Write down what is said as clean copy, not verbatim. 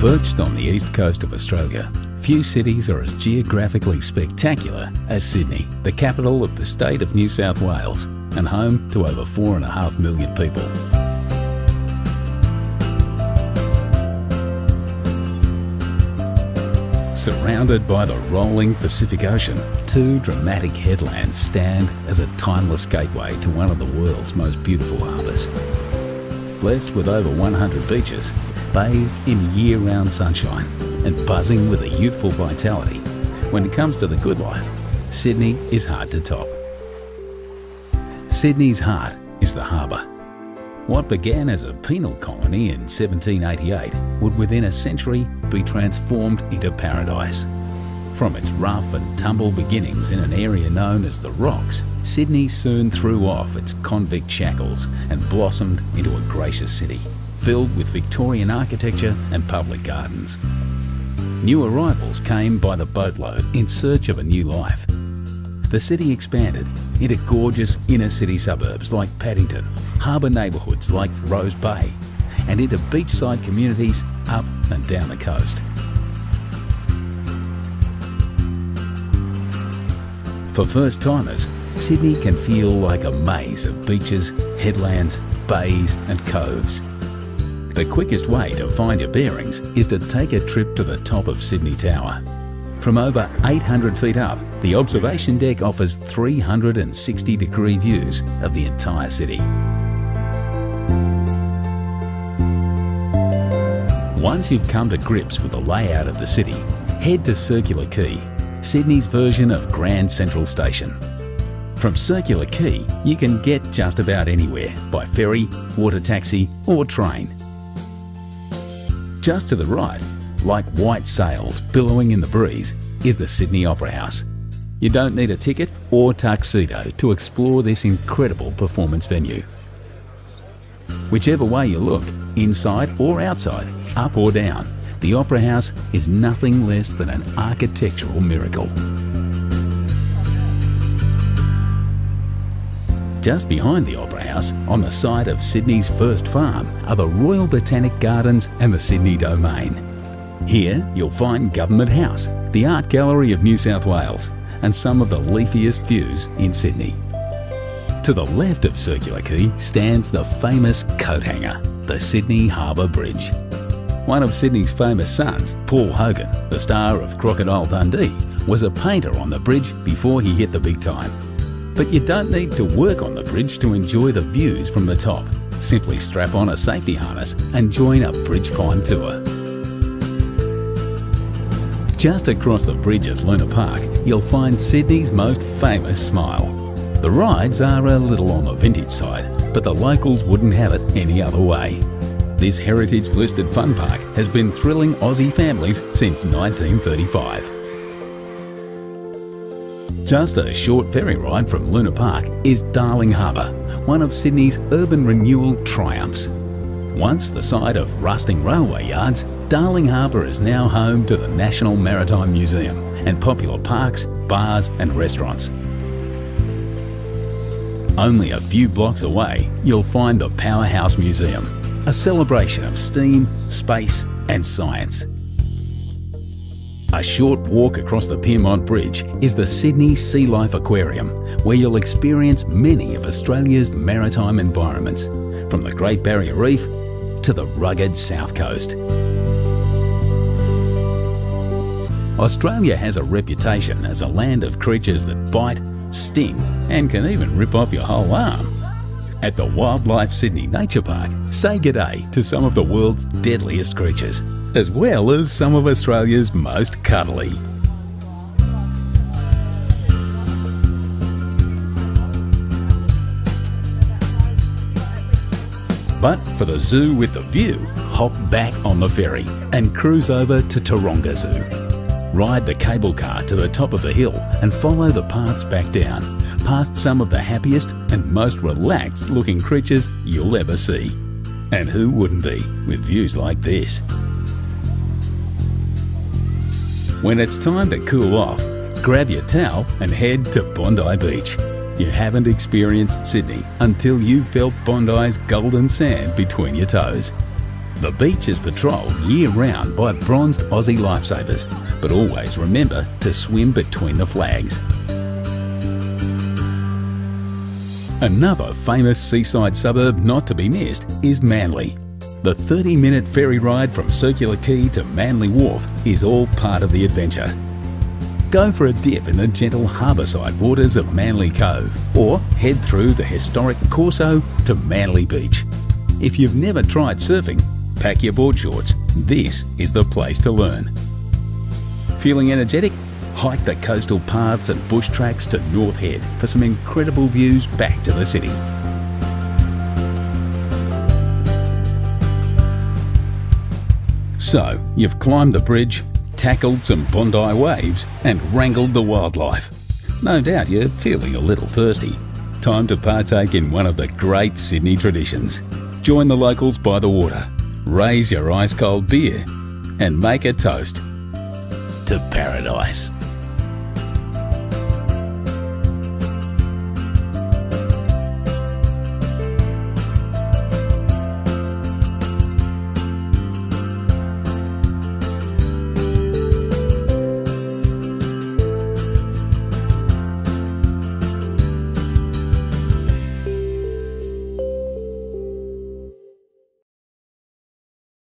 Perched on the east coast of Australia, few cities are as geographically spectacular as Sydney, the capital of the state of New South Wales and home to over 4.5 million people. Surrounded by the rolling Pacific Ocean, two dramatic headlands stand as a timeless gateway to one of the world's most beautiful harbours. Blessed with over 100 beaches, bathed in year-round sunshine and buzzing with a youthful vitality, when it comes to the good life, Sydney is hard to top. Sydney's heart is the harbour. What began as a penal colony in 1788 would within a century be transformed into paradise. From its rough and tumble beginnings in an area known as the Rocks, Sydney soon threw off its convict shackles and blossomed into a gracious city, filled with Victorian architecture and public gardens. New arrivals came by the boatload in search of a new life. The city expanded into gorgeous inner city suburbs like Paddington, harbour neighbourhoods like Rose Bay, and into beachside communities up and down the coast. For first-timers, Sydney can feel like a maze of beaches, headlands, bays and coves. The quickest way to find your bearings is to take a trip to the top of Sydney Tower. From over 800 feet up, the observation deck offers 360-degree views of the entire city. Once you've come to grips with the layout of the city, head to Circular Quay, Sydney's version of Grand Central Station. From Circular Quay, you can get just about anywhere by ferry, water taxi or train. Just to the right, like white sails billowing in the breeze, is the Sydney Opera House. You don't need a ticket or tuxedo to explore this incredible performance venue. Whichever way you look, inside or outside, up or down, the Opera House is nothing less than an architectural miracle. Just behind the Opera House, on the site of Sydney's first farm, are the Royal Botanic Gardens and the Sydney Domain. Here you'll find Government House, the Art Gallery of New South Wales, and some of the leafiest views in Sydney. To the left of Circular Quay stands the famous coat hanger, the Sydney Harbour Bridge. One of Sydney's famous sons, Paul Hogan, the star of Crocodile Dundee, was a painter on the bridge before he hit the big time. But you don't need to work on the bridge to enjoy the views from the top. Simply strap on a safety harness and join a bridge climb tour. Just across the bridge at Luna Park, you'll find Sydney's most famous smile. The rides are a little on the vintage side, but the locals wouldn't have it any other way. This heritage-listed fun park has been thrilling Aussie families since 1935. Just a short ferry ride from Luna Park is Darling Harbour, one of Sydney's urban renewal triumphs. Once the site of rusting railway yards, Darling Harbour is now home to the National Maritime Museum and popular parks, bars and restaurants. Only a few blocks away, you'll find the Powerhouse Museum, a celebration of steam, space and science. A short walk across the Pyrmont Bridge is the Sydney Sea Life Aquarium, where you'll experience many of Australia's maritime environments, from the Great Barrier Reef to the rugged South Coast. Australia has a reputation as a land of creatures that bite, sting and can even rip off your whole arm. At the Wildlife Sydney Nature Park, say g'day to some of the world's deadliest creatures, as well as some of Australia's most cuddly. But for the zoo with the view, hop back on the ferry and cruise over to Taronga Zoo. Ride the cable car to the top of the hill and follow the paths back down, past some of the happiest and most relaxed looking creatures you'll ever see. And who wouldn't be with views like this? When it's time to cool off, grab your towel and head to Bondi Beach. You haven't experienced Sydney until you've felt Bondi's golden sand between your toes. The beach is patrolled year-round by bronzed Aussie lifesavers, but always remember to swim between the flags. Another famous seaside suburb not to be missed is Manly. The 30-minute ferry ride from Circular Quay to Manly Wharf is all part of the adventure. Go for a dip in the gentle harbourside waters of Manly Cove, or head through the historic Corso to Manly Beach. If you've never tried surfing, pack your board shorts. This is the place to learn. Feeling energetic? Hike the coastal paths and bush tracks to North Head for some incredible views back to the city. So, you've climbed the bridge, tackled some Bondi waves and wrangled the wildlife. No doubt you're feeling a little thirsty. Time to partake in one of the great Sydney traditions. Join the locals by the water, raise your ice-cold beer and make a toast to paradise.